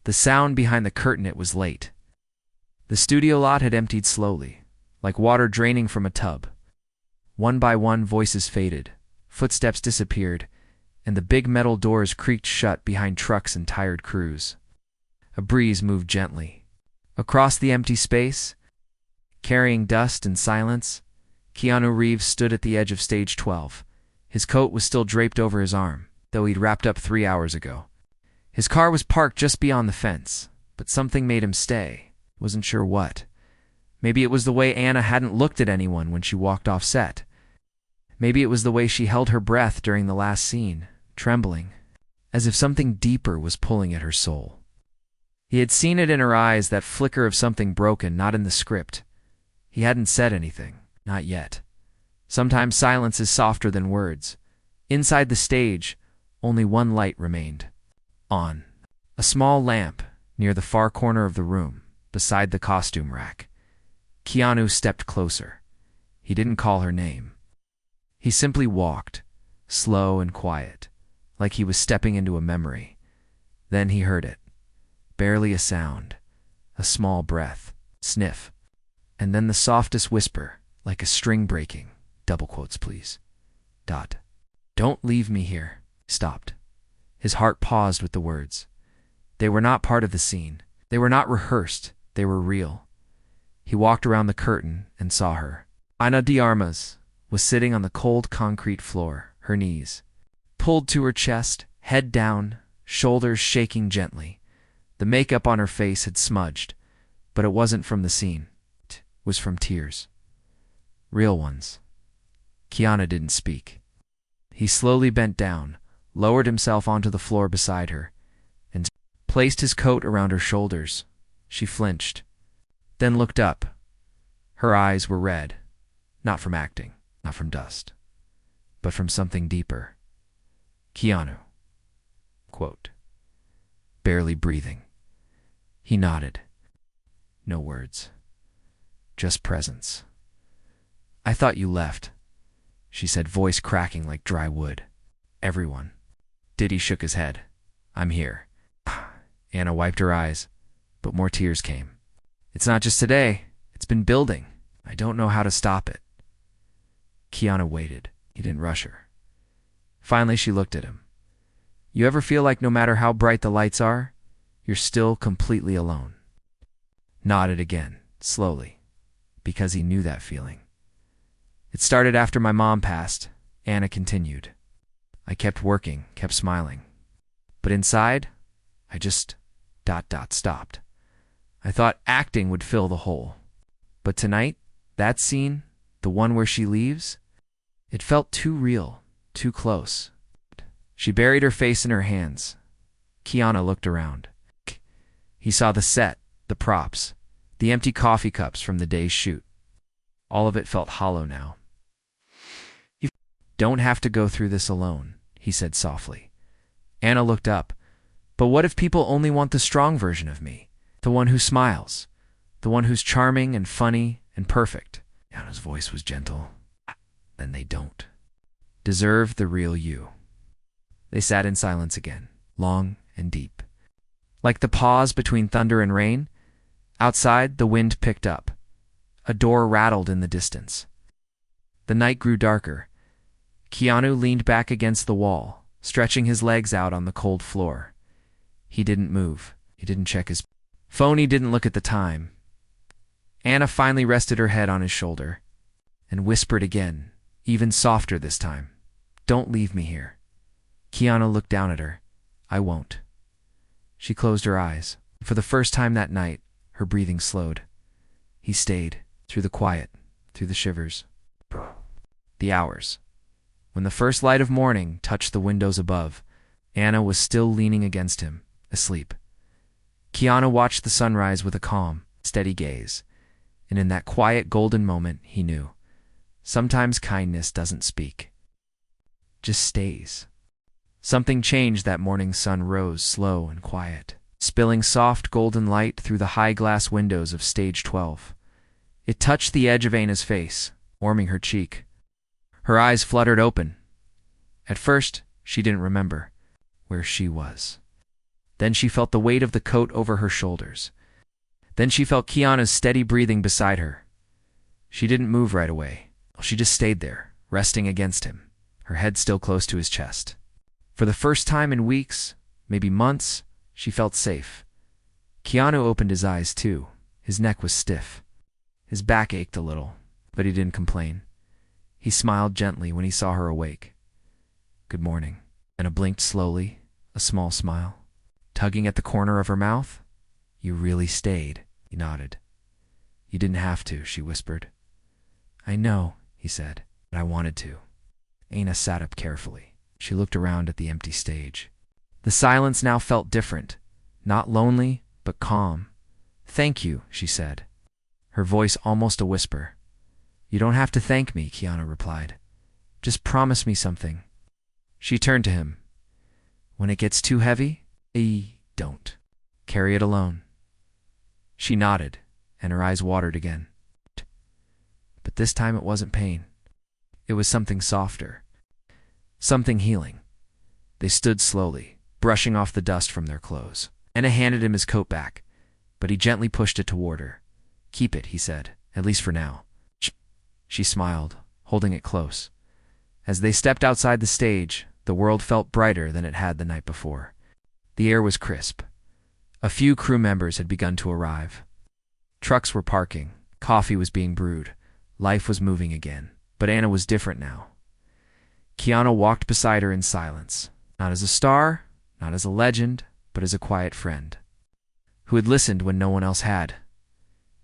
The sound behind the curtain, it was late. The studio lot had emptied slowly, like water draining from a tub. One by one, voices faded, footsteps disappeared, and the big metal doors creaked shut behind trucks and tired crews. A breeze moved gently. Across the empty space, carrying dust and silence, Keanu Reeves stood at the edge of stage 12. His coat was still draped over his arm, though he'd wrapped up 3 hours ago. His car was parked just beyond the fence, but something made him stay. Wasn't sure what. Maybe it was the way Anna hadn't looked at anyone when she walked off set. Maybe it was the way she held her breath during the last scene, trembling, as if something deeper was pulling at her soul. He had seen it in her eyes, that flicker of something broken, not in the script. He hadn't said anything, not yet. Sometimes silence is softer than words. Inside the stage, only one light remained. On. A small lamp near the far corner of the room, beside the costume rack. Keanu stepped closer. He didn't call her name. He simply walked, slow and quiet, like he was stepping into a memory. Then he heard it. Barely a sound, a small breath, sniff, and then the softest whisper, like a string breaking. Double quotes, please. Dot. Don't leave me here. Stopped. His heart paused with the words. They were not part of the scene. They were not rehearsed. They were real. He walked around the curtain and saw her. Ana de Armas was sitting on the cold concrete floor, her knees pulled to her chest, head down, shoulders shaking gently. The makeup on her face had smudged, but it wasn't from the scene. It was from tears. Real ones. Keanu didn't speak. He slowly bent down, lowered himself onto the floor beside her, and placed his coat around her shoulders. She flinched, then looked up. Her eyes were red, not from acting, not from dust, but from something deeper. Keanu. Quote. Barely breathing. He nodded. No words. Just presence. I thought you left, she said, voice cracking like dry wood. Everyone. Diddy shook his head. I'm here. Anna wiped her eyes, but more tears came. It's not just today. It's been building. I don't know how to stop it. Keanu waited. He didn't rush her. Finally, she looked at him. You ever feel like no matter how bright the lights are, you're still completely alone? Nodded again, slowly, because he knew that feeling. It started after my mom passed, Anna continued. I kept working, kept smiling. But inside, I just ... stopped. I thought acting would fill the hole. But tonight, that scene, the one where she leaves, it felt too real, too close. She buried her face in her hands. Keanu looked around. He saw the set, the props, the empty coffee cups from the day's shoot. All of it felt hollow now. You don't have to go through this alone, he said softly. Anna looked up. But what if people only want the strong version of me? The one who smiles. The one who's charming and funny and perfect. Anna's voice was gentle. Then they don't deserve the real you. They sat in silence again, long and deep. Like the pause between thunder and rain, outside the wind picked up. A door rattled in the distance. The night grew darker. Keanu leaned back against the wall, stretching his legs out on the cold floor. He didn't move. He didn't check his phone. He didn't look at the time. Anna finally rested her head on his shoulder and whispered again, even softer this time. Don't leave me here. Keanu looked down at her. I won't. She closed her eyes. For the first time that night, her breathing slowed. He stayed, through the quiet, through the shivers. The hours. When the first light of morning touched the windows above, Anna was still leaning against him, asleep. Keanu watched the sunrise with a calm, steady gaze, and in that quiet golden moment he knew. Sometimes kindness doesn't speak. Just stays. Something changed that morning. Sun rose slow and quiet, spilling soft golden light through the high glass windows of stage 12. It touched the edge of Anna's face, warming her cheek. Her eyes fluttered open. At first, she didn't remember where she was. Then she felt the weight of the coat over her shoulders. Then she felt Keanu's steady breathing beside her. She didn't move right away. She just stayed there, resting against him, her head still close to his chest. For the first time in weeks, maybe months, she felt safe. Keanu opened his eyes too. His neck was stiff. His back ached a little, but he didn't complain. He smiled gently when he saw her awake. "Good morning." Anna blinked slowly, a small smile, tugging at the corner of her mouth. "You really stayed," he nodded. "You didn't have to," she whispered. "I know," he said, "but I wanted to." Anna sat up carefully. She looked around at the empty stage. The silence now felt different, not lonely, but calm. "Thank you," she said, her voice almost a whisper. "You don't have to thank me," Keanu replied. "Just promise me something." She turned to him. "When it gets too heavy, don't. Carry it alone." She nodded, and her eyes watered again. But this time it wasn't pain. It was something softer. Something healing. They stood slowly, brushing off the dust from their clothes. Anna handed him his coat back, but he gently pushed it toward her. "Keep it," he said, "at least for now." She smiled, holding it close. As they stepped outside the stage, the world felt brighter than it had the night before. The air was crisp. A few crew members had begun to arrive. Trucks were parking, coffee was being brewed, life was moving again. But Anna was different now. Keanu walked beside her in silence, not as a star, not as a legend, but as a quiet friend, who had listened when no one else had.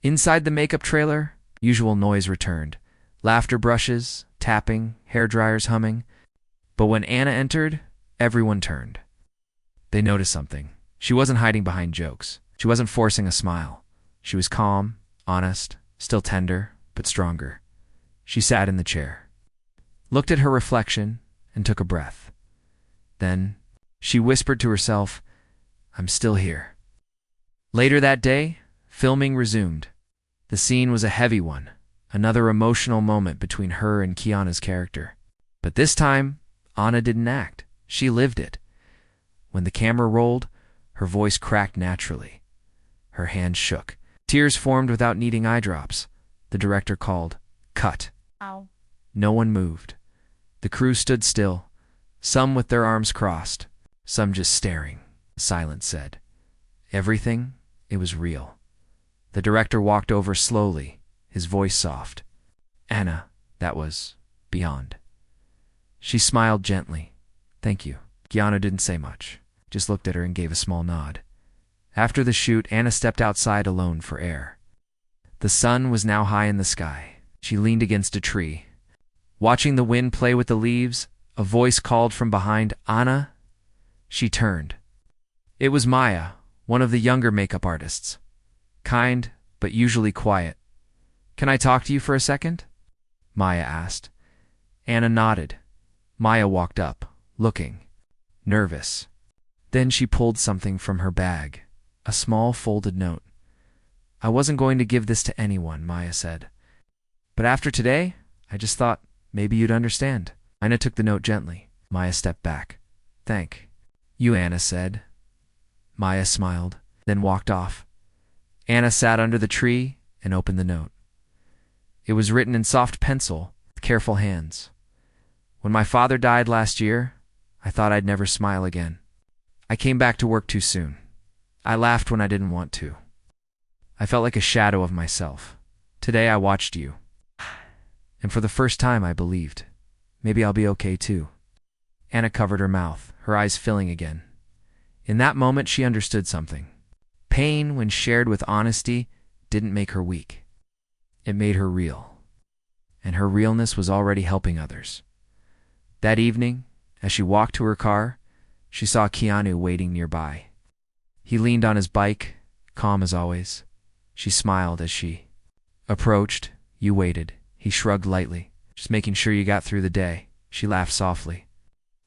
Inside the makeup trailer, usual noise returned. Laughter brushes, tapping, hair dryers humming. But when Anna entered, everyone turned. They noticed something. She wasn't hiding behind jokes. She wasn't forcing a smile. She was calm, honest, still tender, but stronger. She sat in the chair, looked at her reflection, and took a breath. Then she whispered to herself, "I'm still here." Later that day, filming resumed. The scene was a heavy one, another emotional moment between her and Keanu's character. But this time, Anna didn't act. She lived it. When the camera rolled, her voice cracked naturally. Her hands shook. Tears formed without needing eye drops. The director called, "Cut." Ow. No one moved. The crew stood still, some with their arms crossed, some just staring. Silence said. Everything, it was real. The director walked over slowly, his voice soft. "Anna, that was beyond." She smiled gently. "Thank you." Keanu didn't say much, just looked at her and gave a small nod. After the shoot, Anna stepped outside alone for air. The sun was now high in the sky. She leaned against a tree. Watching the wind play with the leaves, a voice called from behind, "Anna?" She turned. It was Maya, one of the younger makeup artists. Kind, but usually quiet. "Can I talk to you for a second?" Maya asked. Anna nodded. Maya walked up, looking nervous. Then she pulled something from her bag, a small folded note. "I wasn't going to give this to anyone," Maya said. "But after today, I just thought maybe you'd understand." Anna took the note gently. Maya stepped back. "Thank you," Anna said. Maya smiled, then walked off. Anna sat under the tree and opened the note. It was written in soft pencil, with careful hands. "When my father died last year, I thought I'd never smile again. I came back to work too soon. I laughed when I didn't want to. I felt like a shadow of myself. Today I watched you. And for the first time I believed. Maybe I'll be okay too." Anna covered her mouth, her eyes filling again. In that moment she understood something. Pain, when shared with honesty, didn't make her weak. It made her real. And her realness was already helping others. That evening, as she walked to her car, she saw Keanu waiting nearby. He leaned on his bike, calm as always. She smiled as she approached. "You waited." He shrugged lightly. "Just making sure you got through the day." She laughed softly.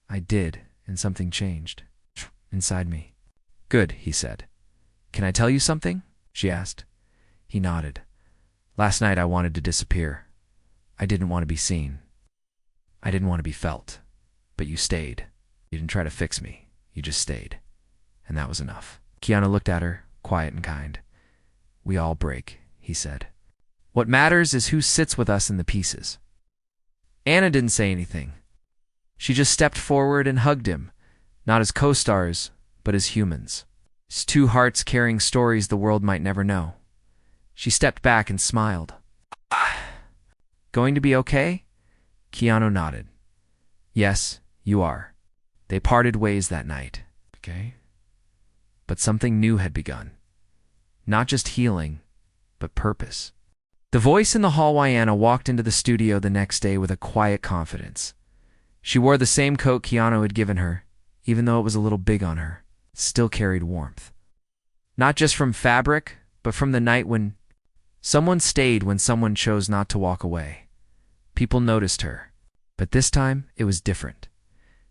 "I did, and something changed inside me." "Good," he said. "Can I tell you something?" she asked. He nodded. "Last night I wanted to disappear. I didn't want to be seen. I didn't want to be felt. But you stayed. You didn't try to fix me. You just stayed. and that was enough. Keanu looked at her, quiet and kind. We all break, he said. What matters is who sits with us in the pieces. Anna didn't say anything. She just stepped forward and hugged him, not as co-stars, but as humans. As two hearts carrying stories the world might never know. She stepped back and smiled. Going to be okay? Keanu nodded. Yes, you are. They parted ways that night. Okay? But something new had begun. Not just healing, but purpose. The voice in the hall while Anna walked into the studio the next day with a quiet confidence. She wore the same coat Keanu had given her, even though it was a little big on her. It still carried warmth. Not just from fabric, but from the night when someone stayed when someone chose not to walk away. People noticed her, but this time it was different.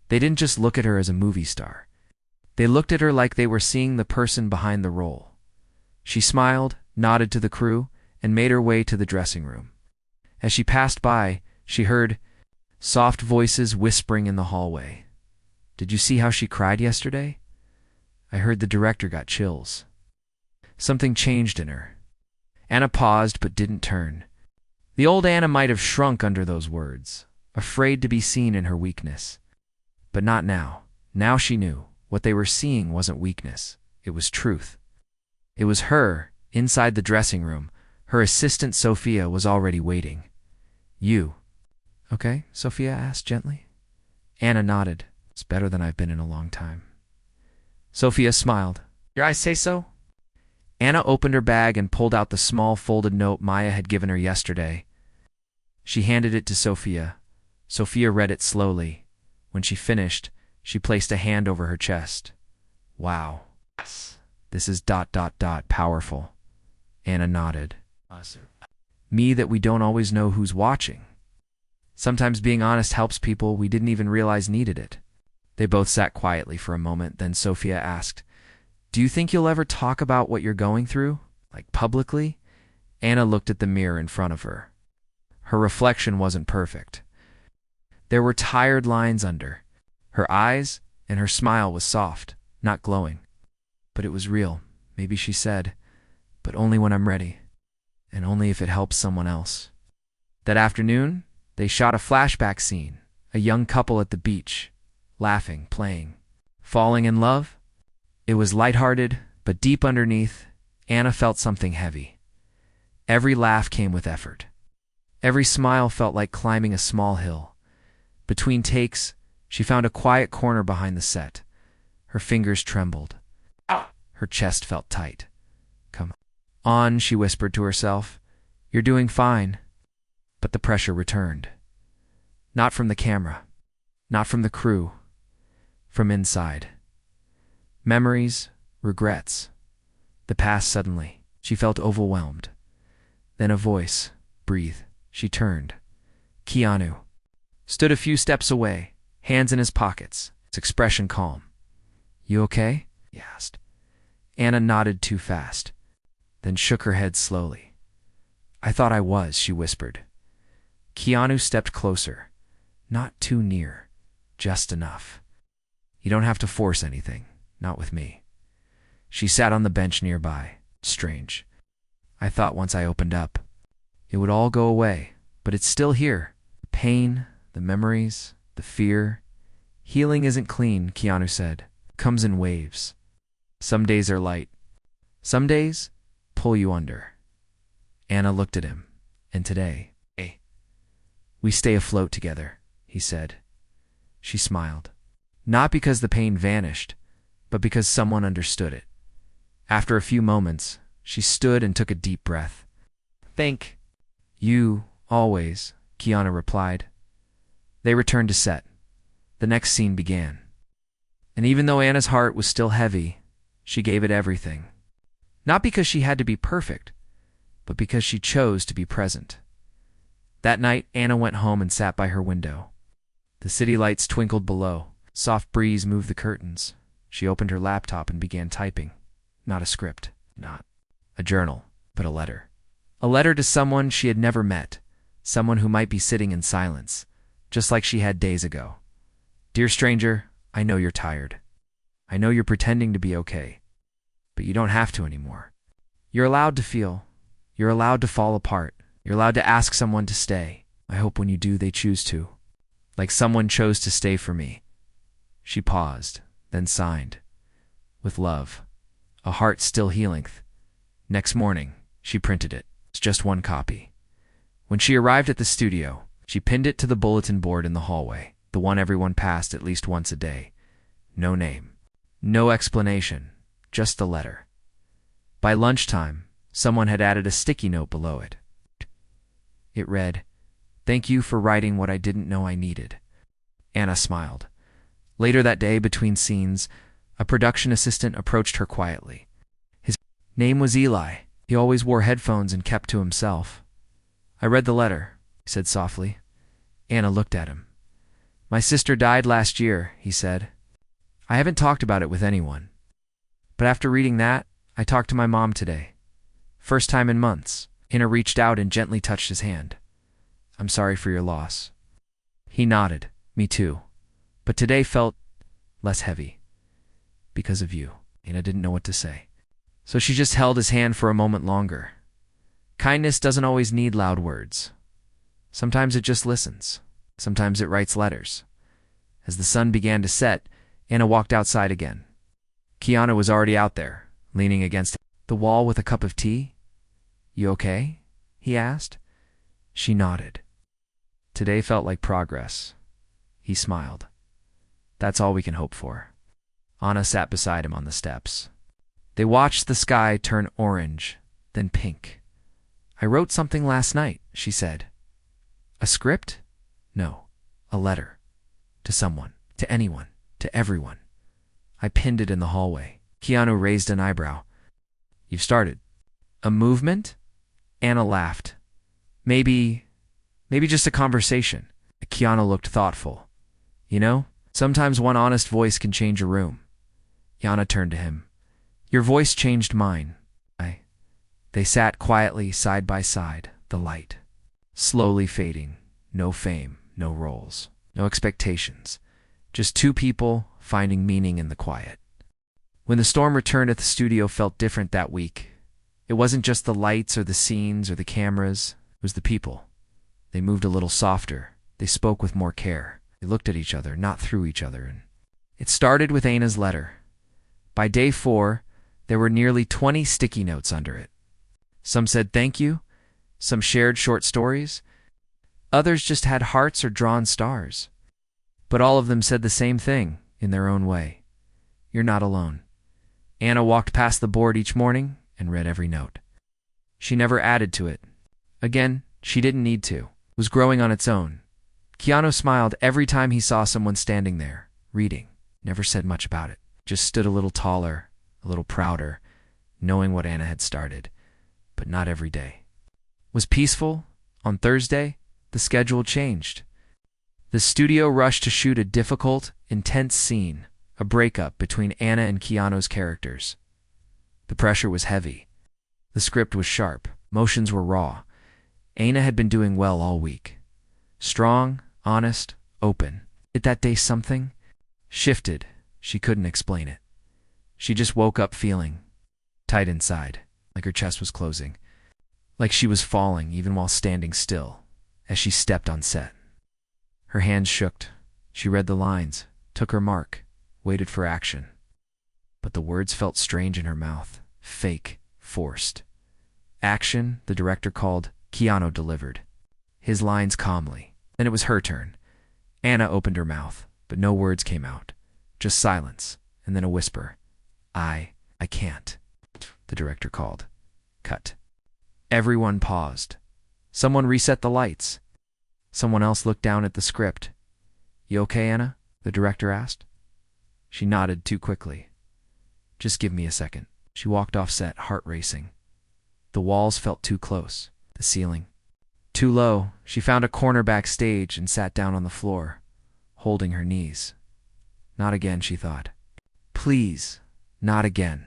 They didn't just look at her as a movie star. They looked at her like they were seeing the person behind the role. She smiled, nodded to the crew, and made her way to the dressing room. As she passed by, she heard soft voices whispering in the hallway. Did you see how she cried yesterday? I heard the director got chills. Something changed in her. Anna paused but didn't turn. The old Anna might have shrunk under those words, afraid to be seen in her weakness. But not now. Now she knew what they were seeing wasn't weakness. It was truth. It was her, inside the dressing room. Her assistant Sophia was already waiting. You. Okay? Sophia asked gently. Anna nodded. It's better than I've been in a long time. Sophia smiled. Your eyes say so? Anna opened her bag and pulled out the small folded note Maya had given her yesterday. She handed it to Sophia. Sophia read it slowly. When she finished, she placed a hand over her chest. Wow. This is ... powerful. Anna nodded. Me that we don't always know who's watching. Sometimes being honest helps people we didn't even realize needed it. They both sat quietly for a moment, then Sophia asked, Do you think you'll ever talk about what you're going through? Like publicly? Anna looked at the mirror in front of her. Her reflection wasn't perfect. There were tired lines under her eyes, and her smile was soft, not glowing. But it was real, maybe she said, but only when I'm ready, and only if it helps someone else. That afternoon, they shot a flashback scene, a young couple at the beach, laughing, playing, falling in love. It was lighthearted, but deep underneath, Anna felt something heavy. Every laugh came with effort. Every smile felt like climbing a small hill. Between takes, she found a quiet corner behind the set. Her fingers trembled. Her chest felt tight. Come on, she whispered to herself. You're doing fine. But the pressure returned. Not from the camera. Not from the crew. From inside. Memories, regrets. The past suddenly. She felt overwhelmed. Then a voice. Breathe. She turned. Keanu stood a few steps away, hands in his pockets, his expression calm. You okay? He asked. Anna nodded too fast, then shook her head slowly. I thought I was, she whispered. Keanu stepped closer. Not too near, just enough. You don't have to force anything, not with me. She sat on the bench nearby. Strange. I thought once I opened up, it would all go away, but it's still here. The pain, the memories, the fear. Healing isn't clean, Keanu said. It comes in waves. Some days are light. Some days pull you under. Anna looked at him. And today, we stay afloat together, he said. She smiled. Not because the pain vanished, but because someone understood it. After a few moments, she stood and took a deep breath. Thank you, always, Keanu replied. They returned to set. The next scene began. And even though Anna's heart was still heavy, she gave it everything. Not because she had to be perfect, but because she chose to be present. That night, Anna went home and sat by her window. The city lights twinkled below. Soft breeze moved the curtains. She opened her laptop and began typing. Not a script, not a journal, but a letter. A letter to someone she had never met, someone who might be sitting in silence, just like she had days ago. Dear stranger, I know you're tired. I know you're pretending to be okay, but you don't have to anymore. You're allowed to feel. You're allowed to fall apart. You're allowed to ask someone to stay. I hope when you do, they choose to. Like someone chose to stay for me." She paused, then signed. "With love. A heart still healing." Next morning, she printed it. It's just one copy. When she arrived at the studio, she pinned it to the bulletin board in the hallway, the one everyone passed at least once a day. No name. No explanation. Just the letter. By lunchtime, someone had added a sticky note below it. It read, "Thank you for writing what I didn't know I needed." Anna smiled. Later that day, between scenes, a production assistant approached her quietly. His name was Eli. He always wore headphones and kept to himself. "I read the letter," he said softly. Anna looked at him. "My sister died last year," he said. "I haven't talked about it with anyone. But after reading that, I talked to my mom today. First time in months." Anna reached out and gently touched his hand. "I'm sorry for your loss." He nodded. "Me too. But today felt less heavy. Because of you." Anna didn't know what to say. So she just held his hand for a moment longer. Kindness doesn't always need loud words. Sometimes it just listens. Sometimes it writes letters. As the sun began to set, Anna walked outside again. Keanu was already out there, leaning against the wall with a cup of tea. "You okay?" he asked. She nodded. Today felt like progress. He smiled. "That's all we can hope for." Anna sat beside him on the steps. They watched the sky turn orange, then pink. "I wrote something last night," she said. "A script?" "No, a letter. To someone, to anyone, to everyone. I pinned it in the hallway." Keanu raised an eyebrow. "You've started a movement?" Anna laughed. Maybe just a conversation." Keanu looked thoughtful. "You know, sometimes one honest voice can change a room." Anna turned to him. "Your voice changed mine." They sat quietly side by side, the light slowly fading. No fame, no roles, no expectations. Just two people finding meaning in the quiet. When the storm returned at the studio felt different that week. It wasn't just the lights or the scenes or the cameras. It was the people. They moved a little softer. They spoke with more care. They looked at each other, not through each other. And it started with Anna's letter. By day 4, there were nearly 20 sticky notes under it. Some said thank you. Some shared short stories. Others just had hearts or drawn stars. But all of them said the same thing in their own way. You're not alone. Anna walked past the board each morning and read every note. She never added to it. Again, she didn't need to. It was growing on its own. Keanu smiled every time he saw someone standing there, reading. Never said much about it. Just stood a little taller, a little prouder, knowing what Anna had started. But not every day. Was peaceful. On Thursday, the schedule changed. The studio rushed to shoot a difficult, intense scene, a breakup between Anna and Keanu's characters. The pressure was heavy. The script was sharp. Motions were raw. Anna had been doing well all week. Strong, honest, open. Did that day something shifted? She couldn't explain it. She just woke up feeling tight inside, like her chest was closing, like she was falling even while standing still as she stepped on set. Her hands shook. She read the lines, took her mark, waited for action. But the words felt strange in her mouth, fake, forced. Action, the director called. Keanu delivered. His lines calmly. Then it was her turn. Anna opened her mouth, but no words came out. Just silence, and then a whisper. I can't. The director called. Cut. Everyone paused. Someone reset the lights. Someone else looked down at the script. You okay, Anna? The director asked. She nodded too quickly. Just give me a second. She walked off set, heart racing. The walls felt too close. The ceiling too low. She found a corner backstage and sat down on the floor, holding her knees. Not again, she thought. Please, not again.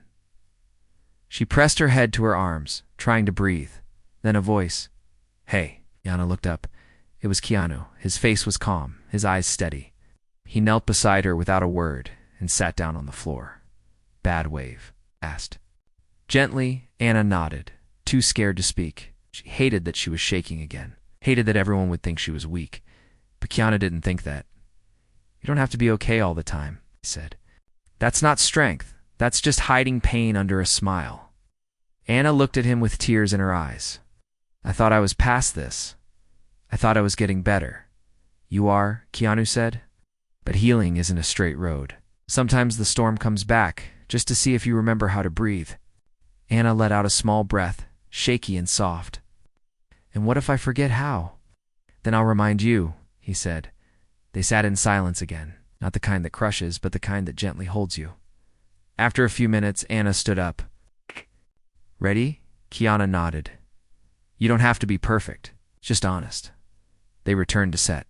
She pressed her head to her arms, trying to breathe. Then a voice. Hey. Yana looked up. It was Keanu. His face was calm, his eyes steady. He knelt beside her without a word, and sat down on the floor. "Bad wave?" asked. Gently, Anna nodded, too scared to speak. She hated that she was shaking again, hated that everyone would think she was weak. But Keanu didn't think that. "You don't have to be okay all the time," he said. "That's not strength. That's just hiding pain under a smile." Anna looked at him with tears in her eyes. "I thought I was past this. I thought I was getting better." "You are," Keanu said. "But healing isn't a straight road. Sometimes the storm comes back, just to see if you remember how to breathe." Anna let out a small breath, shaky and soft. "And what if I forget how?" "Then I'll remind you," he said. They sat in silence again, not the kind that crushes, but the kind that gently holds you. After a few minutes, Anna stood up. "Ready?" Keanu nodded. "You don't have to be perfect, just honest." They returned to set.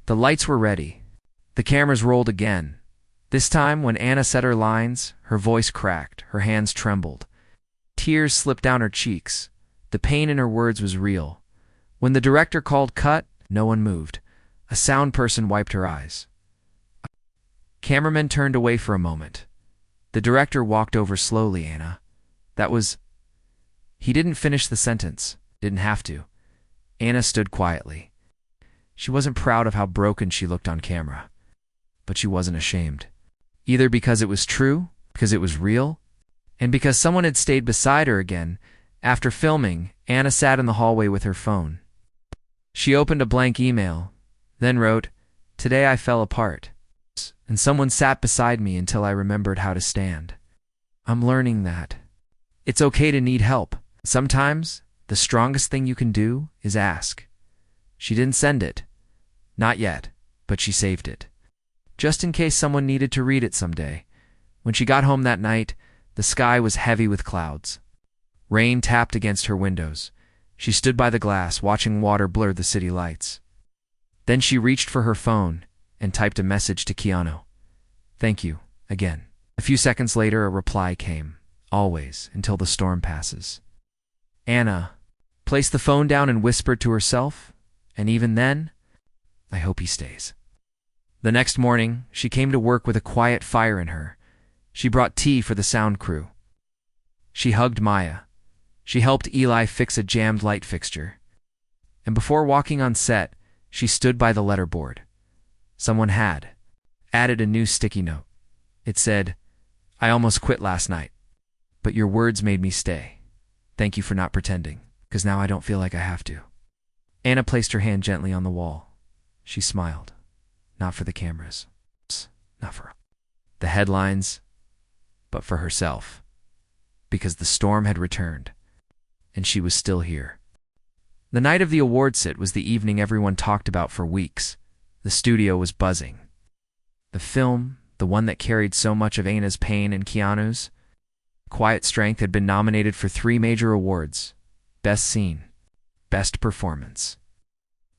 The lights were ready. The cameras rolled again. This time, when Anna said her lines, her voice cracked, her hands trembled. Tears slipped down her cheeks. The pain in her words was real. When the director called cut, no one moved. A sound person wiped her eyes. A cameraman turned away for a moment. The director walked over slowly, "Anna. That was..." He didn't finish the sentence. Didn't have to. Anna stood quietly. She wasn't proud of how broken she looked on camera. But she wasn't ashamed. Either because it was true, because it was real, and because someone had stayed beside her again. After filming, Anna sat in the hallway with her phone. She opened a blank email, then wrote, "Today I fell apart, and someone sat beside me until I remembered how to stand. I'm learning that it's okay to need help. Sometimes, the strongest thing you can do is ask." She didn't send it. Not yet, but she saved it. Just in case someone needed to read it someday. When she got home that night, the sky was heavy with clouds. Rain tapped against her windows. She stood by the glass, watching water blur the city lights. Then she reached for her phone and typed a message to Keanu. "Thank you, again." A few seconds later, a reply came. "Always, until the storm passes." Anna placed the phone down and whispered to herself, "And even then, I hope he stays." The next morning, she came to work with a quiet fire in her. She brought tea for the sound crew. She hugged Maya. She helped Eli fix a jammed light fixture. And before walking on set, she stood by the letterboard. Someone had added a new sticky note. It said, "I almost quit last night, but your words made me stay. Thank you for not pretending, because now I don't feel like I have to." Anna placed her hand gently on the wall. She smiled. Not for the cameras. Not for the headlines, but for herself. Because the storm had returned, and she was still here. The night of the award sit was the evening everyone talked about for weeks. The studio was buzzing. The film, the one that carried so much of Anna's pain and Keanu's, Quiet Strength, had been nominated for 3 major awards: Best Scene, Best Performance,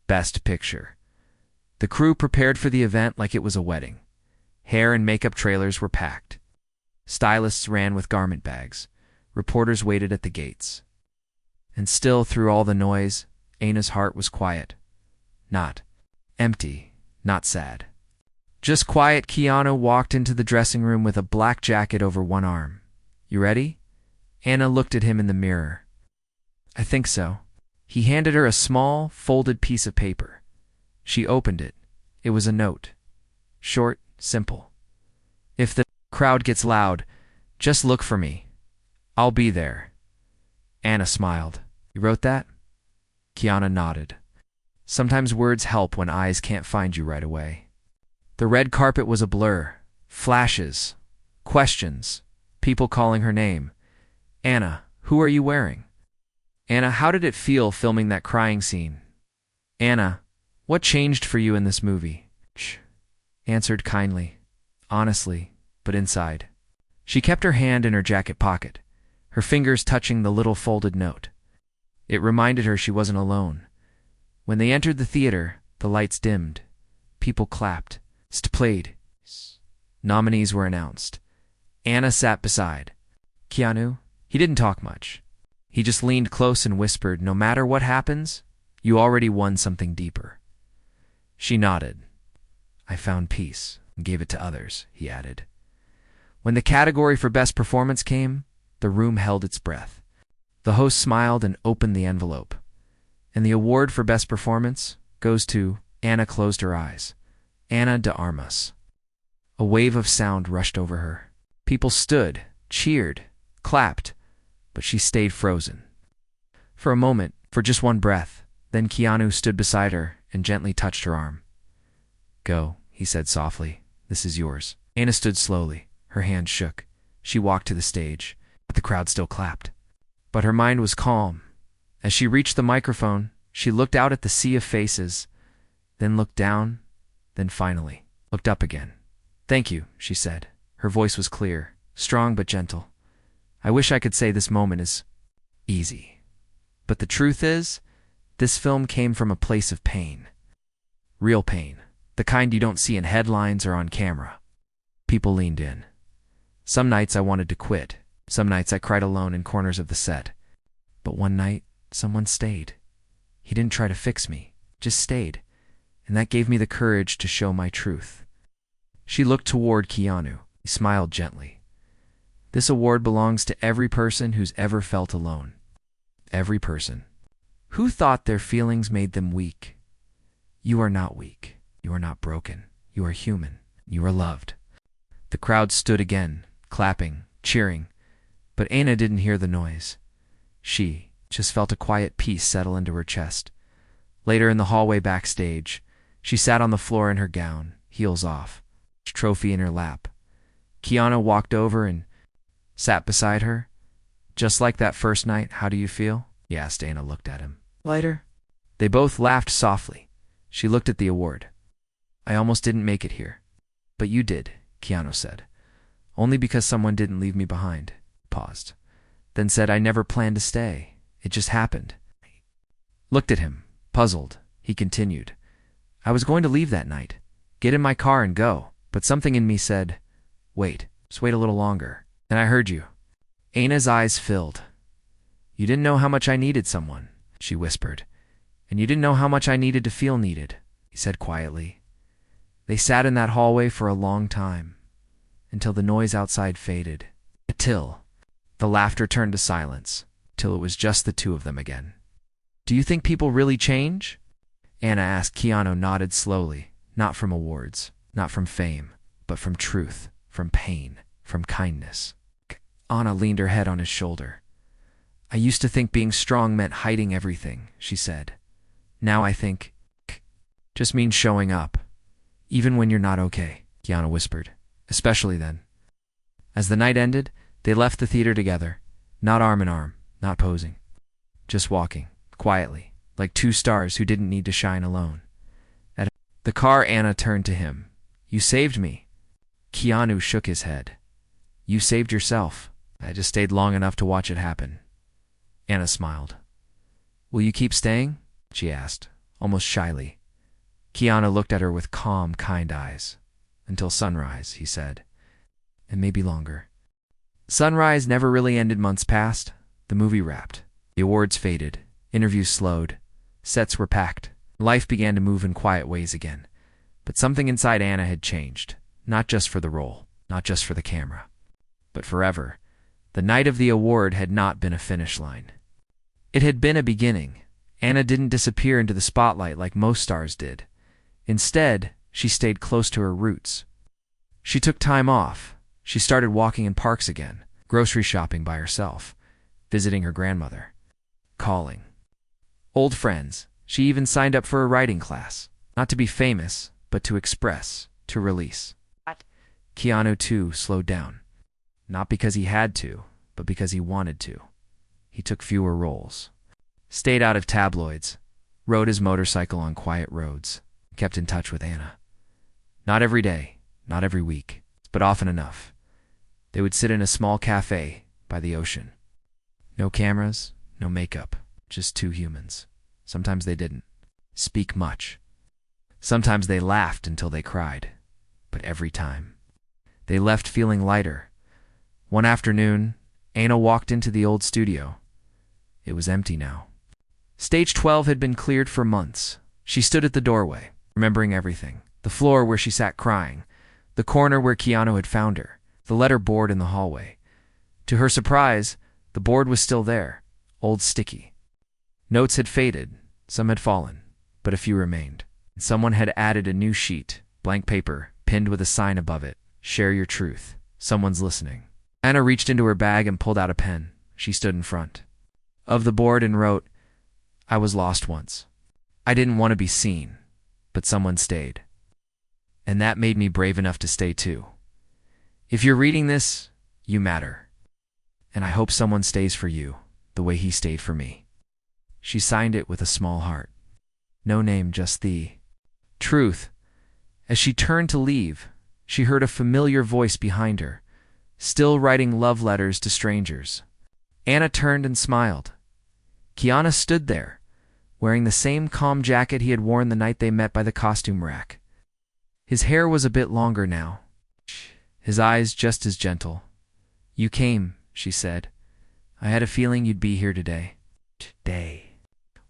Best Picture. The crew prepared for the event like it was a wedding. Hair and makeup trailers were packed. Stylists ran with garment bags. Reporters waited at the gates. And still, through all the noise, Anna's heart was quiet. Not empty, not sad. Just quiet. Keanu walked into the dressing room with a black jacket over one arm. "You ready?" Anna looked at him in the mirror. "I think so." He handed her a small, folded piece of paper. She opened it. It was a note. Short, simple. "If the crowd gets loud, just look for me. I'll be there." Anna smiled. "You wrote that?" Keanu nodded. Sometimes words help when eyes can't find you right away. The red carpet was a blur. Flashes. Questions. People calling her name. "Anna, who are you wearing?" "Anna, how did it feel filming that crying scene?" "Anna, what changed for you in this movie?" Shh. Answered kindly, honestly, but inside. She kept her hand in her jacket pocket, her fingers touching the little folded note. It reminded her she wasn't alone. When they entered the theater, the lights dimmed. People clapped. Played. Nominees were announced. Anna sat beside Keanu. He didn't talk much. He just leaned close and whispered, "No matter what happens, you already won something deeper." She nodded. "I found peace." and gave it to others, he added. When the category for Best Performance came, the room held its breath. The host smiled and opened the envelope. And the award for Best Performance goes to Ana. Closed her eyes. Ana de Armas. A wave of sound rushed over her. People stood, cheered, clapped, but she stayed frozen. For a moment, for just one breath, then Keanu stood beside her and gently touched her arm. Go, he said softly. This is yours. Ana stood slowly. Her hand shook. She walked to the stage, but the crowd still clapped. But her mind was calm. As she reached the microphone, she looked out at the sea of faces, then looked down, then finally looked up again. Thank you, she said. Her voice was clear, strong but gentle. I wish I could say this moment is easy. But the truth is, this film came from a place of pain. Real pain. The kind you don't see in headlines or on camera. People leaned in. Some nights I wanted to quit. Some nights I cried alone in corners of the set. But one night, someone stayed. He didn't try to fix me, just stayed. And that gave me the courage to show my truth. She looked toward Keanu. He smiled gently. This award belongs to every person who's ever felt alone. Every person. Who thought their feelings made them weak? You are not weak. You are not broken. You are human. You are loved. The crowd stood again, clapping, cheering. But Ana didn't hear the noise. She just felt a quiet peace settle into her chest. Later in the hallway backstage, she sat on the floor in her gown, heels off, trophy in her lap. Keanu walked over and sat beside her. Just like that first night, how do you feel? He asked. Ana looked at him. Lighter? They both laughed softly. She looked at the award. I almost didn't make it here. But you did, Keanu said. Only because someone didn't leave me behind. Paused. Then said I never planned to stay. It just happened. Looked at him, puzzled. He continued. I was going to leave that night. Get in my car and go. But something in me said, wait, just wait a little longer. And I heard you. Ana's eyes filled. You didn't know how much I needed someone, she whispered. And you didn't know how much I needed to feel needed, he said quietly. They sat in that hallway for a long time, until the noise outside faded. Till the laughter turned to silence, till it was just the two of them again. Do you think people really change? Ana asked. Keanu nodded slowly, not from awards, not from fame, but from truth, from pain, from kindness. Ana leaned her head on his shoulder. I used to think being strong meant hiding everything, she said. Now I think just means showing up, even when you're not okay, Keanu whispered, especially then. As the night ended, they left the theater together, not arm in arm, not posing, just walking, quietly, like two stars who didn't need to shine alone. At the car, Ana turned to him. You saved me. Keanu shook his head. You saved yourself. I just stayed long enough to watch it happen. Ana smiled. Will you keep staying? She asked, almost shyly. Keanu looked at her with calm, kind eyes. Until sunrise, he said. And maybe longer. Sunrise never really ended. Months passed. The movie wrapped. The awards faded. Interviews slowed. Sets were packed. Life began to move in quiet ways again. But something inside Ana had changed. Not just for the role, not just for the camera, but forever. The night of the award had not been a finish line. It had been a beginning. Ana didn't disappear into the spotlight like most stars did. Instead, she stayed close to her roots. She took time off. She started walking in parks again, grocery shopping by herself, visiting her grandmother, calling old friends. She even signed up for a writing class, not to be famous, but to express, to release. Keanu, too, slowed down. Not because he had to, but because he wanted to. He took fewer roles, stayed out of tabloids, rode his motorcycle on quiet roads, kept in touch with Ana. Not every day, not every week, but often enough. They would sit in a small cafe by the ocean. No cameras, no makeup, just two humans. Sometimes they didn't speak much. Sometimes they laughed until they cried. But every time, they left feeling lighter. One afternoon, Ana walked into the old studio. It was empty now. Stage 12 had been cleared for months. She stood at the doorway, remembering everything. The floor where she sat crying, The corner where Keanu had found her, the letter board in the hallway. To her surprise, the board was still there, old sticky. Notes had faded, some had fallen, but a few remained. Someone had added a new sheet, blank paper, pinned with a sign above it. Share your truth. Someone's listening. Anna reached into her bag and pulled out a pen. She stood in front of the board and wrote, I was lost once. I didn't want to be seen, but someone stayed. And that made me brave enough to stay too. If you're reading this, you matter. And I hope someone stays for you, the way he stayed for me. She signed it with a small heart. No name, just the truth. As she turned to leave, she heard a familiar voice behind her, still writing love letters to strangers. Anna turned and smiled. Keanu stood there, wearing the same calm jacket he had worn the night they met by the costume rack. His hair was a bit longer now, his eyes just as gentle. You came, she said. I had a feeling you'd be here today.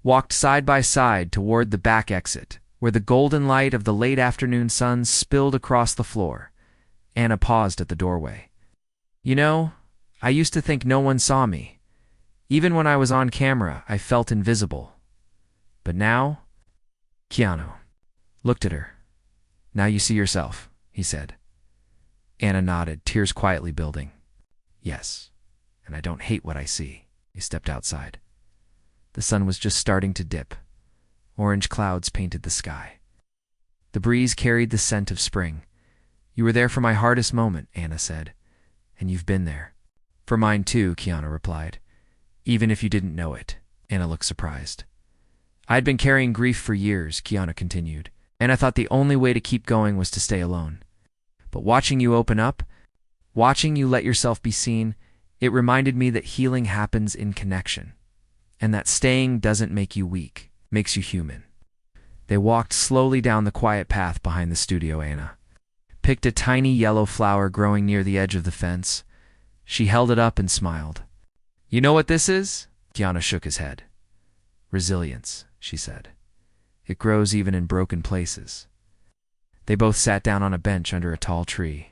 Walked side by side toward the back exit, where the golden light of the late afternoon sun spilled across the floor. Anna paused at the doorway. You know, I used to think no one saw me. Even when I was on camera, I felt invisible. But now, Keanu looked at her. Now you see yourself, he said. Anna nodded, tears quietly building. Yes, and I don't hate what I see. He stepped outside. The sun was just starting to dip. Orange clouds painted the sky. The breeze carried the scent of spring. You were there for my hardest moment, Anna said. And you've been there. For mine too, Keanu replied. Even if you didn't know it. Anna looked surprised. I'd been carrying grief for years, Keanu continued, and I thought the only way to keep going was to stay alone. But watching you open up, watching you let yourself be seen, it reminded me that healing happens in connection, and that staying doesn't make you weak, makes you human. They walked slowly down the quiet path behind the studio. Anna picked a tiny yellow flower growing near the edge of the fence. She held it up and smiled. You know what this is? Keanu shook his head. Resilience, she said. It grows even in broken places. They both sat down on a bench under a tall tree.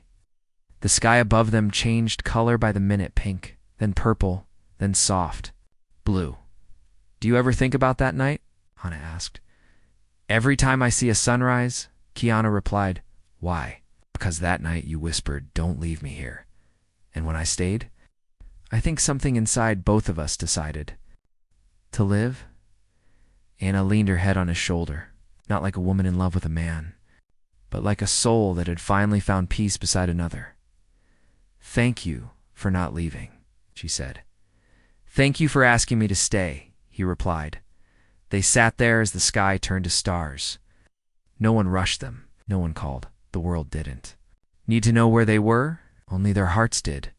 The sky above them changed color by the minute, pink, then purple, then soft, blue. Do you ever think about that night? Anna asked. Every time I see a sunrise, Keanu replied. Why? Because that night you whispered, don't leave me here. And when I stayed, I think something inside both of us decided to live. Anna leaned her head on his shoulder, not like a woman in love with a man, but like a soul that had finally found peace beside another. Thank you for not leaving, she said. Thank you for asking me to stay, he replied. They sat there as the sky turned to stars. No one rushed them, no one called. The world didn't need to know where they were, only their hearts did.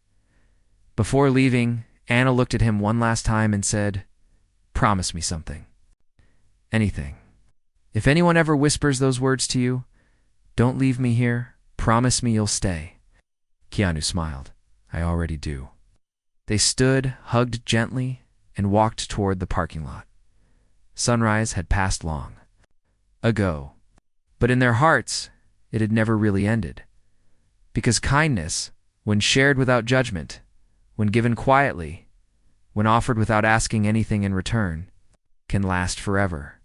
Before leaving, Anna looked at him one last time and said, Promise me something. Anything. If anyone ever whispers those words to you, don't leave me here, promise me you'll stay. Keanu smiled. I already do. They stood, hugged gently, and walked toward the parking lot. Sunrise had passed long ago, but in their hearts, it had never really ended. Because kindness, when shared without judgment, when given quietly, when offered without asking anything in return, can last forever.